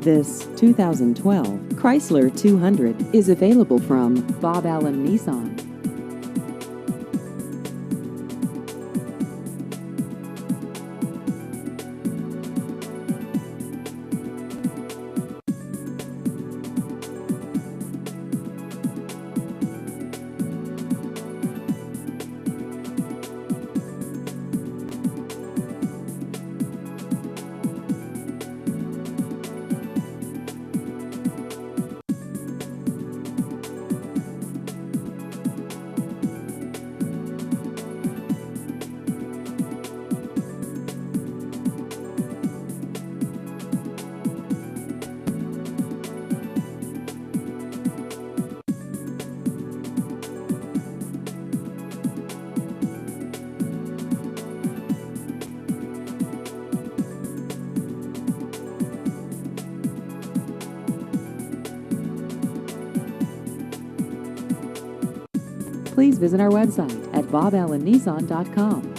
This 2012 Chrysler 200 is available from Bob Allen Nissan. Please visit our website at boballennissan.com.